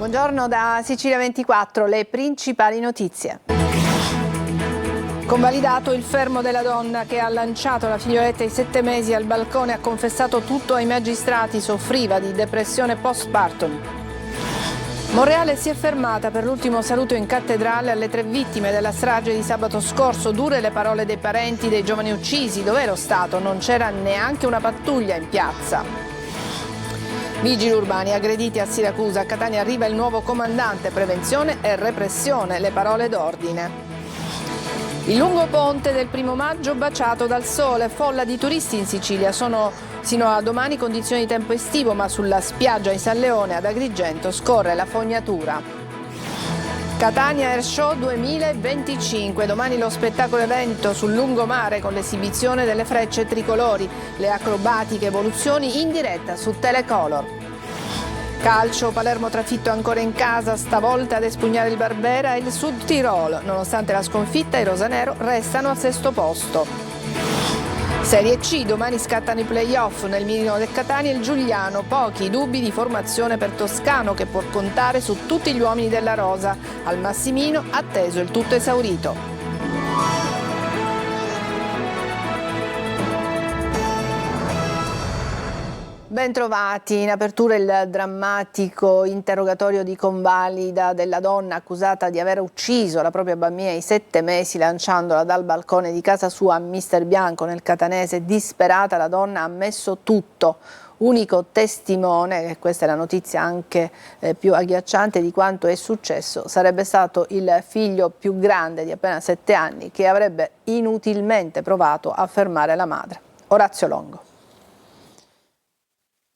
Buongiorno da Sicilia 24, le principali notizie. Convalidato il fermo della donna che ha lanciato la figlioletta ai 7 mesi al balcone e ha confessato tutto ai magistrati, soffriva di depressione postpartum. Monreale si è fermata per l'ultimo saluto in cattedrale alle 3 vittime della strage di sabato scorso. Dure le parole dei parenti dei giovani uccisi. Dov'è lo Stato? Non c'era neanche una pattuglia in piazza. Vigili urbani aggrediti a Siracusa. A Catania arriva il nuovo comandante, prevenzione e repressione, le parole d'ordine. Il lungo ponte del 1° maggio baciato dal sole, folla di turisti in Sicilia. Sono sino a domani condizioni di tempo estivo, ma sulla spiaggia in San Leone ad Agrigento scorre la fognatura. Catania Air Show 2025, domani lo spettacolo evento sul lungomare con l'esibizione delle frecce tricolori, le acrobatiche evoluzioni in diretta su Telecolor. Calcio, Palermo trafitto ancora in casa, stavolta ad espugnare il Barbera e il Sud Tirol. Nonostante la sconfitta, i rosanero restano al 6° posto. Serie C, domani scattano i play-off nel mirino del Catania e il Giuliano. Pochi dubbi di formazione per Toscano che può contare su tutti gli uomini della rosa. Al Massimino atteso il tutto esaurito. Bentrovati, in apertura il drammatico interrogatorio di convalida della donna accusata di aver ucciso la propria bambina ai 7 mesi lanciandola dal balcone di casa sua a Mister Bianco nel catanese. Disperata la donna ha ammesso tutto. Unico testimone, e questa è la notizia anche più agghiacciante di quanto è successo, sarebbe stato il figlio più grande di appena 7 anni che avrebbe inutilmente provato a fermare la madre. Orazio Longo.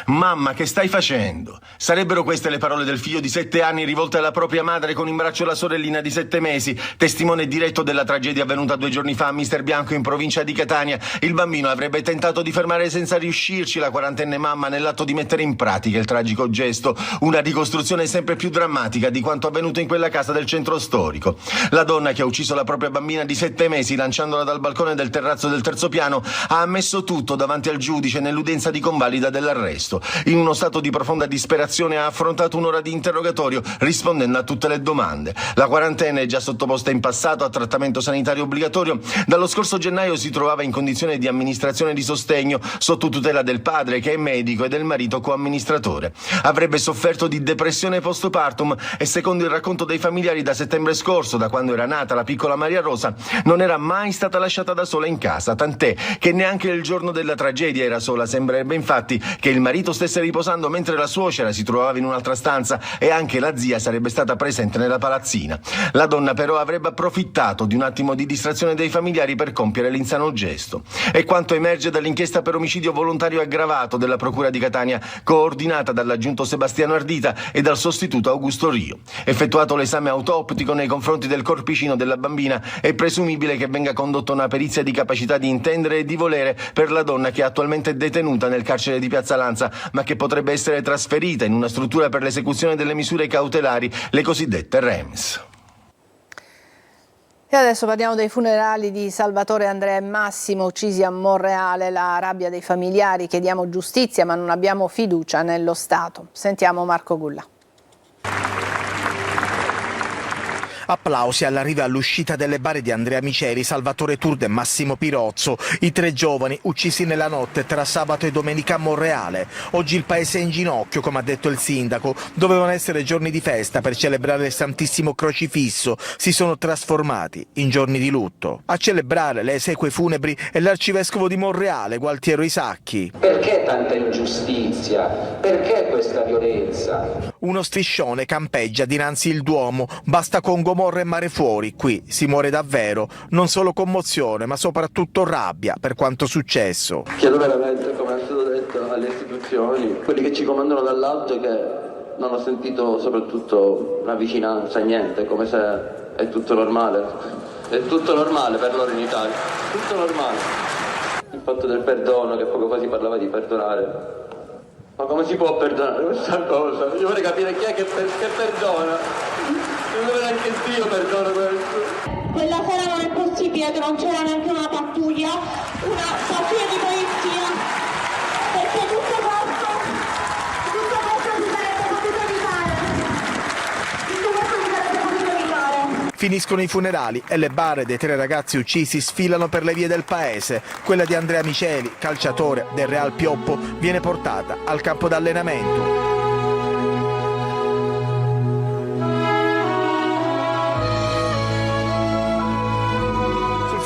Mamma, che stai facendo? Sarebbero queste le parole del figlio di 7 anni rivolte alla propria madre con in braccio la sorellina di 7 mesi, testimone diretto della tragedia avvenuta 2 giorni fa a Mister Bianco in provincia di Catania. Il bambino avrebbe tentato di fermare senza riuscirci la 40enne mamma nell'atto di mettere in pratica il tragico gesto, una ricostruzione sempre più drammatica di quanto avvenuto in quella casa del centro storico. La donna che ha ucciso la propria bambina di 7 mesi lanciandola dal balcone del terrazzo del 3° piano ha ammesso tutto davanti al giudice nell'udienza di convalida dell'arresto. In uno stato di profonda disperazione ha affrontato un'ora di interrogatorio rispondendo a tutte le domande. La quarantenne è già sottoposta in passato a trattamento sanitario obbligatorio. Dallo scorso gennaio si trovava in condizione di amministrazione di sostegno sotto tutela del padre che è medico e del marito coamministratore. Avrebbe sofferto di depressione postpartum e secondo il racconto dei familiari da settembre scorso, da quando era nata la piccola Maria Rosa, non era mai stata lasciata da sola in casa, tant'è che neanche il giorno della tragedia era sola. Sembrerebbe infatti che il marito stesse riposando mentre la suocera si trovava in un'altra stanza e anche la zia sarebbe stata presente nella palazzina. La donna però avrebbe approfittato di un attimo di distrazione dei familiari per compiere l'insano gesto. È quanto emerge dall'inchiesta per omicidio volontario aggravato della Procura di Catania, coordinata dall'aggiunto Sebastiano Ardita e dal sostituto Augusto Rio. Effettuato l'esame autoptico nei confronti del corpicino della bambina, è presumibile che venga condotta una perizia di capacità di intendere e di volere per la donna che è attualmente detenuta nel carcere di Piazza Lanza, ma che potrebbe essere trasferita in una struttura per l'esecuzione delle misure cautelari, le cosiddette REMS. E adesso parliamo dei funerali di Salvatore, Andrea e Massimo, uccisi a Monreale. La rabbia dei familiari, chiediamo giustizia ma non abbiamo fiducia nello Stato. Sentiamo Marco Gulla. Applausi all'arrivo e all'uscita delle bare di Andrea Miceri, Salvatore Turdo e Massimo Pirozzo, i 3 giovani uccisi nella notte tra sabato e domenica a Monreale. Oggi il paese è in ginocchio, come ha detto il sindaco. Dovevano essere giorni di festa per celebrare il Santissimo Crocifisso, si sono trasformati in giorni di lutto. A celebrare le esequie funebri è l'arcivescovo di Monreale, Gualtiero Isacchi. Perché tanta ingiustizia? Perché questa violenza? Uno striscione campeggia dinanzi il Duomo, basta con Gomorra e mare fuori, qui si muore davvero, non solo commozione ma soprattutto rabbia per quanto successo. Chiedo veramente, come è stato detto, alle istituzioni, quelli che ci comandano dall'alto, che non ho sentito soprattutto una vicinanza, niente, come se è tutto normale. È tutto normale per loro in Italia, tutto normale. Il fatto del perdono, che poco fa si parlava di perdonare. Ma come si può perdonare questa cosa? Io vorrei capire chi è che perdona. Non dove neanche Dio perdona questo. Quella sera non è possibile che non c'era neanche una pattuglia di polizia. Perché tutto questo si sarebbe potuto evitare. Finiscono i funerali e le bare dei 3 ragazzi uccisi sfilano per le vie del paese. Quella di Andrea Miceli, calciatore del Real Pioppo, viene portata al campo d'allenamento.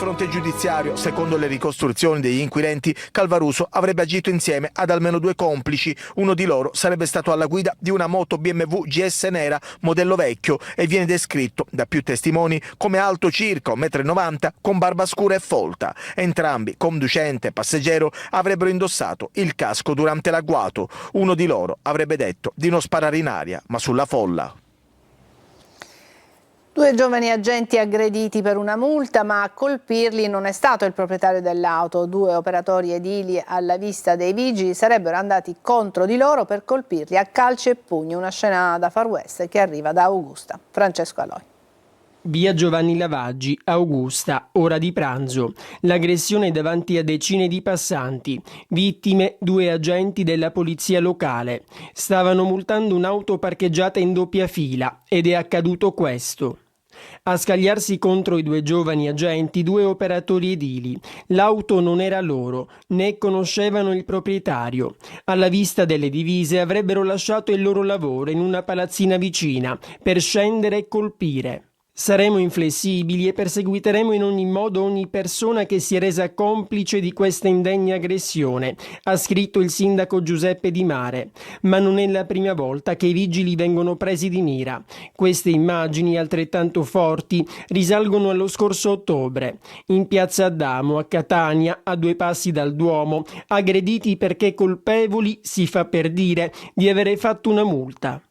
Fronte giudiziario, secondo le ricostruzioni degli inquirenti, Calvaruso avrebbe agito insieme ad almeno 2 complici. Uno di loro sarebbe stato alla guida di una moto BMW GS nera modello vecchio e viene descritto da più testimoni come alto circa 1,90 m, con barba scura e folta. Entrambi, conducente e passeggero, avrebbero indossato il casco durante l'agguato. Uno di loro avrebbe detto di non sparare in aria, ma sulla folla. 2 giovani agenti aggrediti per una multa, ma a colpirli non è stato il proprietario dell'auto. 2 operatori edili alla vista dei vigili sarebbero andati contro di loro per colpirli a calci e pugni. Una scena da Far West che arriva da Augusta. Francesco Aloi. Via Giovanni Lavaggi, Augusta, ora di pranzo. L'aggressione davanti a decine di passanti. Vittime 2 agenti della polizia locale. Stavano multando un'auto parcheggiata in doppia fila ed è accaduto questo. A scagliarsi contro i 2 giovani agenti 2 operatori edili. L'auto non era loro, né conoscevano il proprietario. Alla vista delle divise avrebbero lasciato il loro lavoro in una palazzina vicina per scendere e colpire. Saremo inflessibili e perseguiteremo in ogni modo ogni persona che si è resa complice di questa indegna aggressione, ha scritto il sindaco Giuseppe Di Mare. Ma non è la prima volta che i vigili vengono presi di mira. Queste immagini, altrettanto forti, risalgono allo scorso ottobre. In piazza Adamo, a Catania, a 2 passi dal Duomo, aggrediti perché colpevoli, si fa per dire, di avere fatto una multa.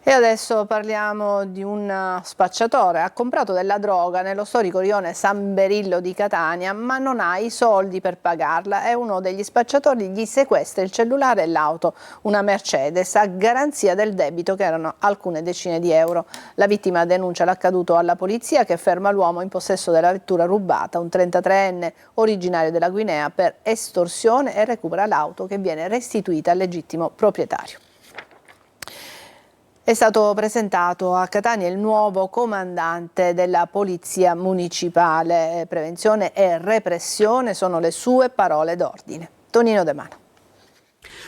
E adesso parliamo di un spacciatore. Ha comprato della droga nello storico rione San Berillo di Catania, ma non ha i soldi per pagarla e uno degli spacciatori gli sequestra il cellulare e l'auto, una Mercedes, a garanzia del debito che erano alcune decine di euro. La vittima denuncia l'accaduto alla polizia, che ferma l'uomo in possesso della vettura rubata, un 33enne originario della Guinea, per estorsione, e recupera l'auto che viene restituita al legittimo proprietario. È stato presentato a Catania il nuovo comandante della Polizia Municipale. Prevenzione e repressione sono le sue parole d'ordine. Tonino De Mano.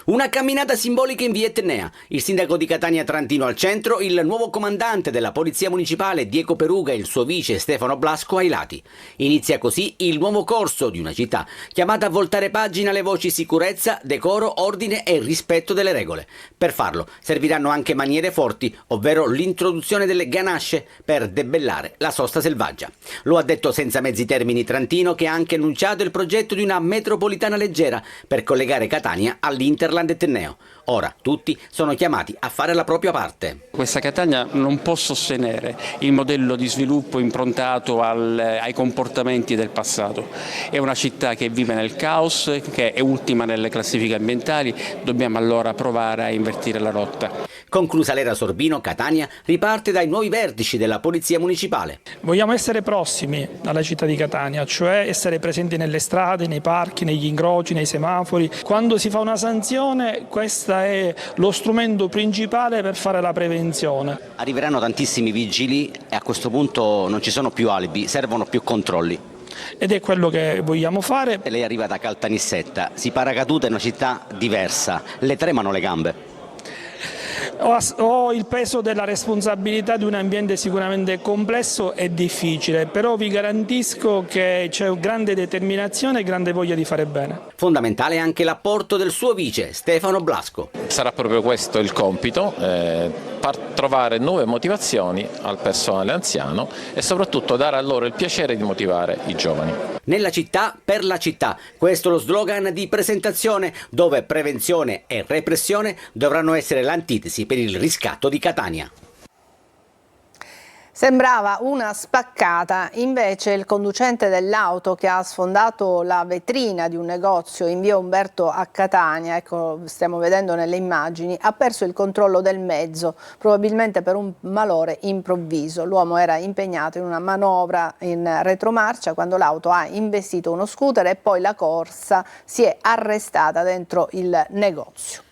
Una camminata simbolica in via Etnea. Il sindaco di Catania Trantino al centro, il nuovo comandante della Polizia Municipale Diego Peruga e il suo vice Stefano Blasco ai lati. Inizia così il nuovo corso di una città chiamata a voltare pagina alle voci sicurezza, decoro, ordine e rispetto delle regole. Per farlo serviranno anche maniere forti, ovvero l'introduzione delle ganasce per debellare la sosta selvaggia. Lo ha detto senza mezzi termini Trantino, che ha anche annunciato il progetto di una metropolitana leggera per collegare Catania all'Interland Etneo. Ora tutti sono chiamati a fare la propria parte. Questa Catania non può sostenere il modello di sviluppo improntato ai comportamenti del passato. È una città che vive nel caos, che è ultima nelle classifiche ambientali. Dobbiamo allora provare a invertire la rotta. Conclusa l'era Sorbino, Catania riparte dai nuovi vertici della Polizia Municipale. Vogliamo essere prossimi alla città di Catania, cioè essere presenti nelle strade, nei parchi, negli incroci, nei semafori. Quando si fa una sanzione, questo è lo strumento principale per fare la prevenzione. Arriveranno tantissimi vigili e a questo punto non ci sono più alibi, servono più controlli. Ed è quello che vogliamo fare. Lei arriva da Caltanissetta, si paracaduta in una città diversa, le tremano le gambe? Ho il peso della responsabilità di un ambiente sicuramente complesso e difficile, però vi garantisco che c'è grande determinazione e grande voglia di fare bene. Fondamentale anche l'apporto del suo vice, Stefano Blasco. Sarà proprio questo il compito, trovare nuove motivazioni al personale anziano e soprattutto dare a loro il piacere di motivare i giovani. Nella città per la città, questo è lo slogan di presentazione, dove prevenzione e repressione dovranno essere l'antitesi per il riscatto di Catania. Sembrava una spaccata, invece il conducente dell'auto che ha sfondato la vetrina di un negozio in via Umberto a Catania, ecco, stiamo vedendo nelle immagini, ha perso il controllo del mezzo, probabilmente per un malore improvviso. L'uomo era impegnato in una manovra in retromarcia quando l'auto ha investito uno scooter e poi la corsa si è arrestata dentro il negozio.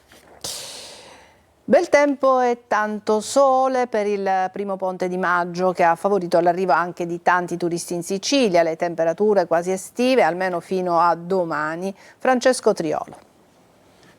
Bel tempo e tanto sole per il primo ponte di maggio che ha favorito l'arrivo anche di tanti turisti in Sicilia, le temperature quasi estive almeno fino a domani. Francesco Triolo.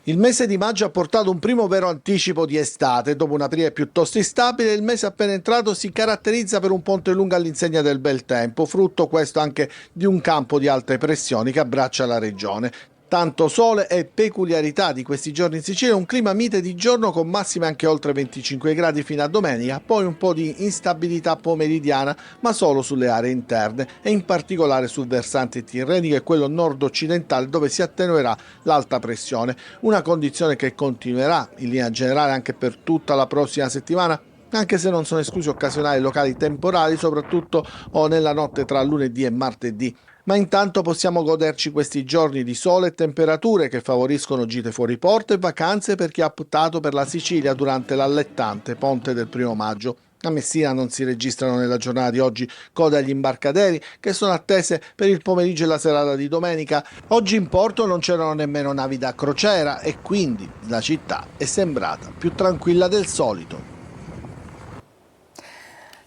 Il mese di maggio ha portato un primo vero anticipo di estate. Dopo un aprile piuttosto instabile, il mese appena entrato si caratterizza per un ponte lungo all'insegna del bel tempo, frutto questo anche di un campo di alte pressioni che abbraccia la regione. Tanto sole e peculiarità di questi giorni in Sicilia, un clima mite di giorno con massime anche oltre 25 gradi fino a domenica, poi un po' di instabilità pomeridiana, ma solo sulle aree interne e in particolare sul versante tirrenico e quello nord-occidentale dove si attenuerà l'alta pressione, una condizione che continuerà in linea generale anche per tutta la prossima settimana, anche se non sono esclusi occasionali locali temporali, soprattutto nella notte tra lunedì e martedì. Ma intanto possiamo goderci questi giorni di sole e temperature che favoriscono gite fuori porto e vacanze per chi ha optato per la Sicilia durante l'allettante ponte del 1° maggio. A Messina non si registrano nella giornata di oggi code agli imbarcaderi che sono attese per il pomeriggio e la serata di domenica. Oggi in porto non c'erano nemmeno navi da crociera e quindi la città è sembrata più tranquilla del solito.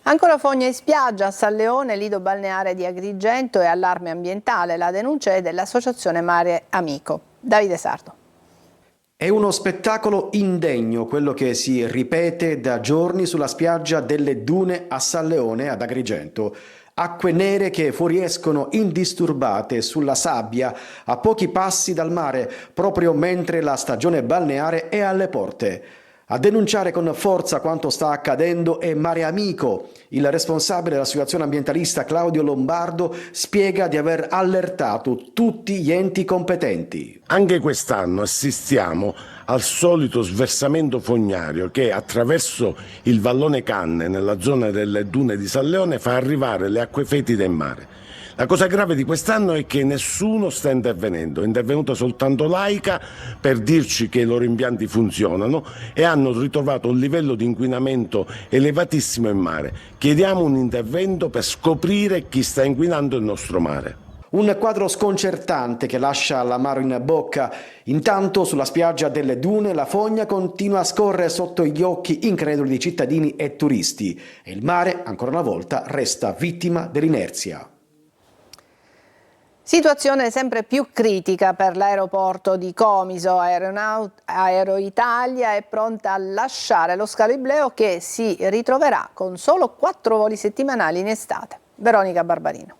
Ancora fogna in spiaggia a San Leone, lido balneare di Agrigento e allarme ambientale. La denuncia è dell'associazione Mare Amico. Davide Sardo. È uno spettacolo indegno quello che si ripete da giorni sulla spiaggia delle Dune a San Leone ad Agrigento. Acque nere che fuoriescono indisturbate sulla sabbia a pochi passi dal mare, proprio mentre la stagione balneare è alle porte. A denunciare con forza quanto sta accadendo è Mare Amico. Il responsabile dell'associazione ambientalista Claudio Lombardo spiega di aver allertato tutti gli enti competenti. Anche quest'anno assistiamo al solito sversamento fognario che attraverso il vallone Canne nella zona delle Dune di San Leone fa arrivare le acque fetide in mare. La cosa grave di quest'anno è che nessuno sta intervenendo, è intervenuta soltanto l'AICA per dirci che i loro impianti funzionano e hanno ritrovato un livello di inquinamento elevatissimo in mare. Chiediamo un intervento per scoprire chi sta inquinando il nostro mare. Un quadro sconcertante che lascia l'amaro in bocca. Intanto sulla spiaggia delle Dune la fogna continua a scorrere sotto gli occhi increduli di cittadini e turisti e il mare ancora una volta resta vittima dell'inerzia. Situazione sempre più critica per l'aeroporto di Comiso. Aeroitalia è pronta a lasciare lo scalo Ibleo che si ritroverà con solo 4 voli settimanali in estate. Veronica Barbarino.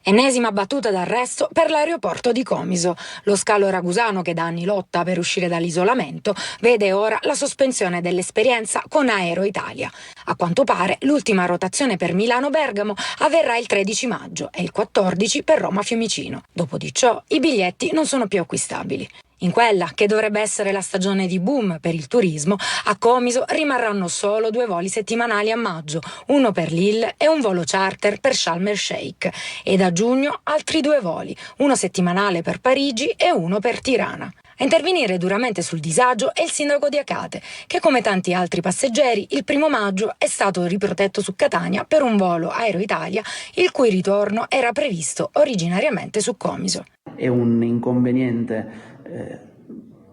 Ennesima battuta d'arresto per l'aeroporto di Comiso. Lo scalo ragusano, che da anni lotta per uscire dall'isolamento, vede ora la sospensione dell'esperienza con Aeroitalia. A quanto pare l'ultima rotazione per Milano-Bergamo avverrà il 13 maggio e il 14 per Roma-Fiumicino. Dopo di ciò i biglietti non sono più acquistabili. In quella che dovrebbe essere la stagione di boom per il turismo, a Comiso rimarranno solo 2 voli settimanali a maggio, uno per Lille e un volo charter per Sharm el Sheikh, e da giugno altri 2 voli, uno settimanale per Parigi e uno per Tirana. A intervenire duramente sul disagio è il sindaco di Acate, che come tanti altri passeggeri il 1° maggio è stato riprotetto su Catania per un volo Aeroitalia, il cui ritorno era previsto originariamente su Comiso. È un inconveniente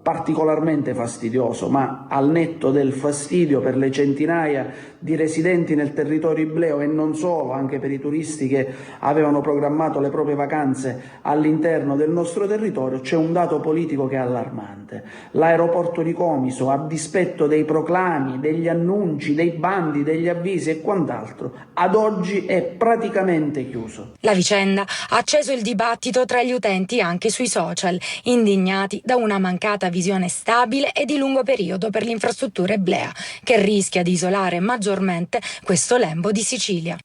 particolarmente fastidioso, ma al netto del fastidio per le centinaia di residenti nel territorio ibleo e non solo, anche per i turisti che avevano programmato le proprie vacanze all'interno del nostro territorio, c'è un dato politico che è allarmante. L'aeroporto di Comiso, a dispetto dei proclami, degli annunci, dei bandi, degli avvisi e quant'altro, ad oggi è praticamente chiuso. La vicenda ha acceso il dibattito tra gli utenti anche sui social, indignati da una mancata visione stabile e di lungo periodo per l'infrastruttura iblea, che rischia di isolare maggiormente questo lembo di Sicilia.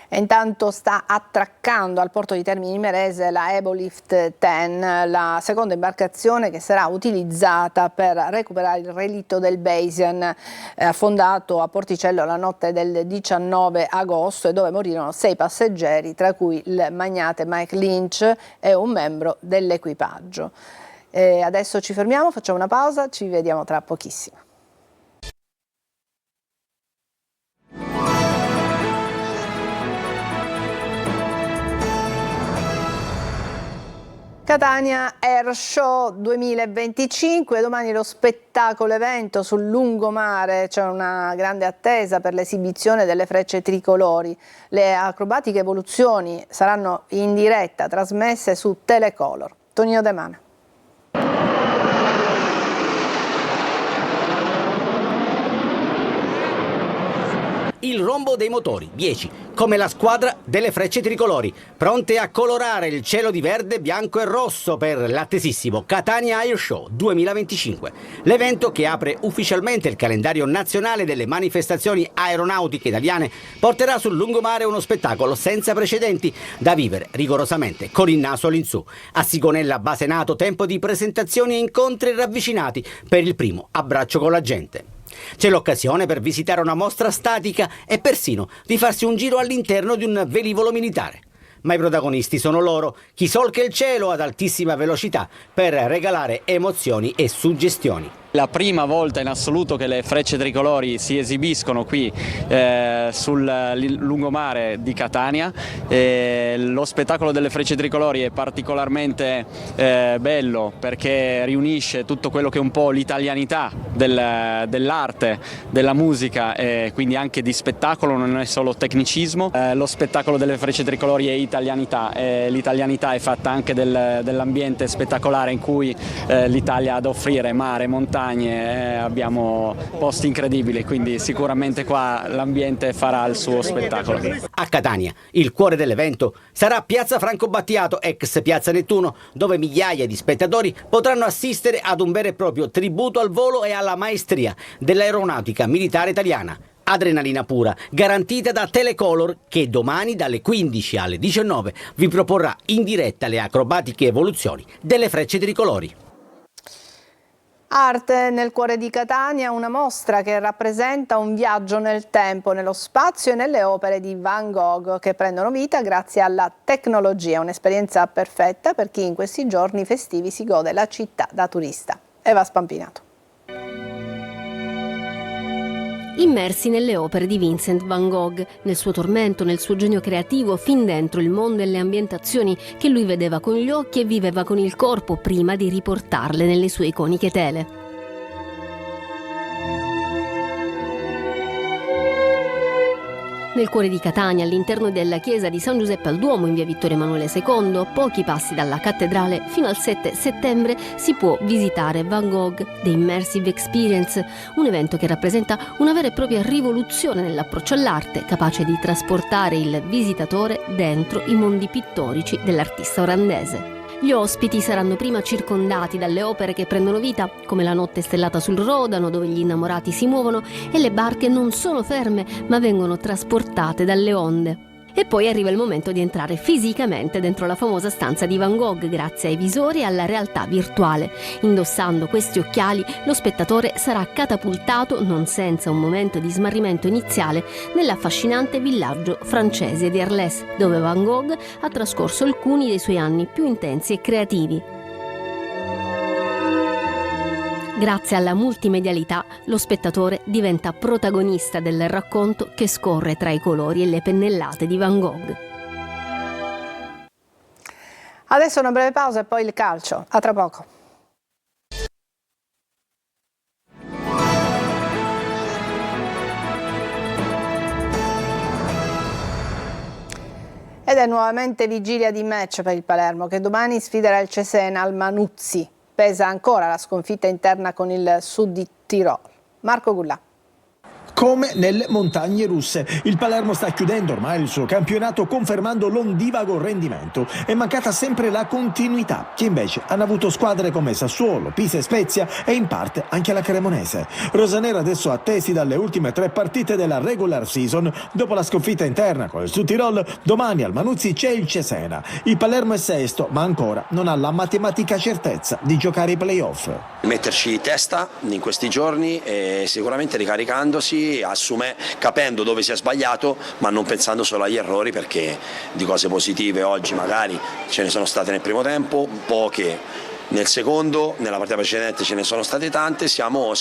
E intanto sta attraccando al porto di Termini Imerese la Ebolift 10, la seconda imbarcazione che sarà utilizzata per recuperare il relitto del Bayesian, affondato a Porticello la notte del 19 agosto e dove morirono 6 passeggeri, tra cui il magnate Mike Lynch e un membro dell'equipaggio. Adesso ci fermiamo, facciamo una pausa, ci vediamo tra pochissimo. Catania Air Show 2025, domani lo spettacolo evento sul lungomare, c'è una grande attesa per l'esibizione delle frecce tricolori. Le acrobatiche evoluzioni saranno in diretta, trasmesse su Telecolor. Tonino De Mana. Il rombo dei motori, 10, come la squadra delle frecce tricolori, pronte a colorare il cielo di verde, bianco e rosso per l'attesissimo Catania Air Show 2025. L'evento, che apre ufficialmente il calendario nazionale delle manifestazioni aeronautiche italiane, porterà sul lungomare uno spettacolo senza precedenti da vivere rigorosamente con il naso all'insù. A Sigonella Basenato, tempo di presentazioni e incontri ravvicinati per il primo abbraccio con la gente. C'è l'occasione per visitare una mostra statica e persino di farsi un giro all'interno di un velivolo militare. Ma i protagonisti sono loro, chi solca il cielo ad altissima velocità per regalare emozioni e suggestioni. La prima volta in assoluto che le frecce tricolori si esibiscono qui sul lungomare di Catania. Lo spettacolo delle frecce tricolori è particolarmente bello perché riunisce tutto quello che è un po' l'italianità dell'arte, della musica e quindi anche di spettacolo, non è solo tecnicismo. Lo spettacolo delle frecce tricolori è italianità e l'italianità è fatta anche dell'ambiente spettacolare in cui l'Italia ha ad offrire, mare, montagna. Abbiamo posti incredibili, quindi sicuramente qua l'ambiente farà il suo spettacolo. A Catania, il cuore dell'evento sarà Piazza Franco Battiato, ex Piazza Nettuno, dove migliaia di spettatori potranno assistere ad un vero e proprio tributo al volo e alla maestria dell'aeronautica militare italiana. Adrenalina pura, garantita da Telecolor, che domani dalle 15 alle 19 vi proporrà in diretta le acrobatiche evoluzioni delle frecce tricolori. Arte nel cuore di Catania, una mostra che rappresenta un viaggio nel tempo, nello spazio e nelle opere di Van Gogh che prendono vita grazie alla tecnologia, un'esperienza perfetta per chi in questi giorni festivi si gode la città da turista. Eva Spampinato. Immersi nelle opere di Vincent van Gogh, nel suo tormento, nel suo genio creativo, fin dentro il mondo e le ambientazioni che lui vedeva con gli occhi e viveva con il corpo prima di riportarle nelle sue iconiche tele. Nel cuore di Catania, all'interno della chiesa di San Giuseppe al Duomo in via Vittorio Emanuele II, a pochi passi dalla cattedrale, fino al 7 settembre si può visitare Van Gogh The Immersive Experience, un evento che rappresenta una vera e propria rivoluzione nell'approccio all'arte, capace di trasportare il visitatore dentro i mondi pittorici dell'artista olandese. Gli ospiti saranno prima circondati dalle opere che prendono vita, come la notte stellata sul Rodano, dove gli innamorati si muovono e le barche non sono ferme, ma vengono trasportate dalle onde. E poi arriva il momento di entrare fisicamente dentro la famosa stanza di Van Gogh grazie ai visori e alla realtà virtuale. Indossando questi occhiali, lo spettatore sarà catapultato, non senza un momento di smarrimento iniziale, nell'affascinante villaggio francese di Arles, dove Van Gogh ha trascorso alcuni dei suoi anni più intensi e creativi. Grazie alla multimedialità, lo spettatore diventa protagonista del racconto che scorre tra i colori e le pennellate di Van Gogh. Adesso una breve pausa e poi il calcio. A tra poco. Ed è nuovamente vigilia di match per il Palermo, che domani sfiderà il Cesena al Manuzzi. Pesa ancora la sconfitta interna con il Sud di Tirolo. Marco Gullà. Come nelle montagne russe, il Palermo sta chiudendo ormai il suo campionato confermando l'ondivago rendimento. È mancata sempre la continuità, che invece hanno avuto squadre come Sassuolo, Pisa e Spezia e in parte anche la Cremonese. Rosanero adesso attesi dalle ultime 3 partite della regular season. Dopo la sconfitta interna con il Sud Tirol, domani al Manuzzi c'è il Cesena. Il Palermo è sesto, ma ancora non ha la matematica certezza di giocare i playoff. Metterci testa in questi giorni e sicuramente ricaricandosi, capendo dove si è sbagliato, ma non pensando solo agli errori, perché di cose positive oggi magari ce ne sono state nel primo tempo, poche nel secondo, nella partita precedente ce ne sono state tante, siamo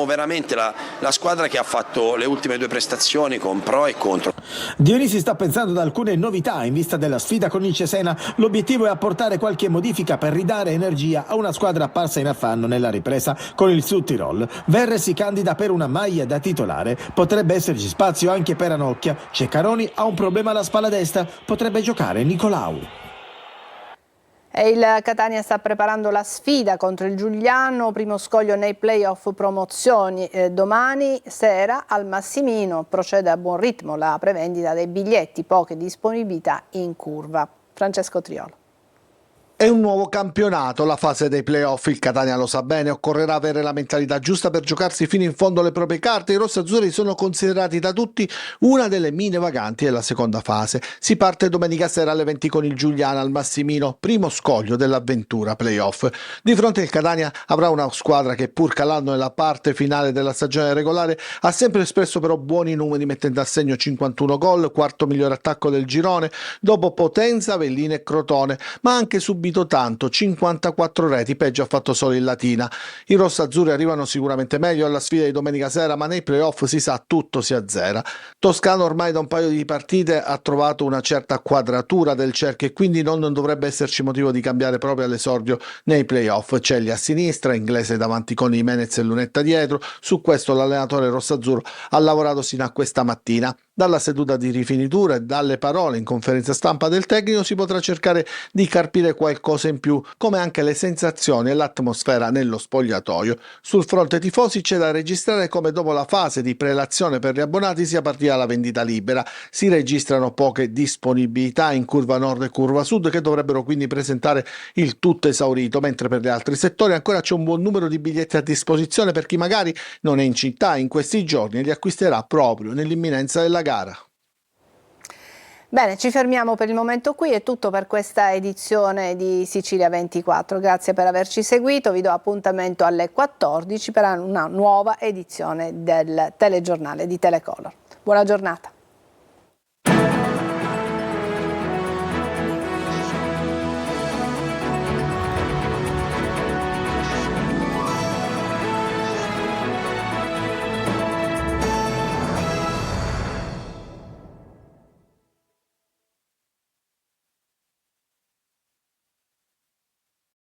veramente la squadra che ha fatto le ultime 2 prestazioni con pro e contro. Dionisi sta pensando ad alcune novità in vista della sfida con il Cesena. L'obiettivo è apportare qualche modifica per ridare energia a una squadra apparsa in affanno nella ripresa con il Südtirol. Verre si candida per una maglia da titolare, potrebbe esserci spazio anche per Anocchia. Ceccaroni ha un problema alla spalla destra, potrebbe giocare Nicolau. E il Catania sta preparando la sfida contro il Giuliano, primo scoglio nei playoff promozioni. Domani sera al Massimino procede a buon ritmo la prevendita dei biglietti, poche disponibilità in curva. Francesco Triolo. È un nuovo campionato, la fase dei playoff, il Catania lo sa bene, occorrerà avere la mentalità giusta per giocarsi fino in fondo le proprie carte. I rossazzurri sono considerati da tutti una delle mine vaganti della seconda fase. Si parte domenica sera alle 20 con il Giuliano al Massimino, primo scoglio dell'avventura playoff. Di fronte il Catania avrà una squadra che, pur calando nella parte finale della stagione regolare, ha sempre espresso però buoni numeri, mettendo a segno 51 gol, quarto miglior attacco del girone, dopo Potenza, Avellino e Crotone, ma anche subito tanto, 54 reti, peggio ha fatto solo il Latina. I rossazzurri arrivano sicuramente meglio alla sfida di domenica sera, ma nei playoff si sa tutto si azzera. Toscano ormai da un paio di partite ha trovato una certa quadratura del cerchio e quindi non dovrebbe esserci motivo di cambiare proprio all'esordio nei playoff. Celli a sinistra, Inglese davanti con Jimenez e Lunetta dietro. Su questo l'allenatore rossazzurro ha lavorato sino a questa mattina. Dalla seduta di rifinitura e dalle parole in conferenza stampa del tecnico si potrà cercare di carpire qualcosa in più, come anche le sensazioni e l'atmosfera nello spogliatoio. Sul fronte tifosi c'è da registrare come dopo la fase di prelazione per gli abbonati sia partita la vendita libera. Si registrano poche disponibilità in curva nord e curva sud, che dovrebbero quindi presentare il tutto esaurito, mentre per gli altri settori ancora c'è un buon numero di biglietti a disposizione per chi magari non è in città in questi giorni e li acquisterà proprio nell'imminenza della gara. Bene, ci fermiamo per il momento qui, è tutto per questa edizione di Sicilia 24. Grazie per averci seguito, vi do appuntamento alle 14 per una nuova edizione del telegiornale di Telecolor. Buona giornata.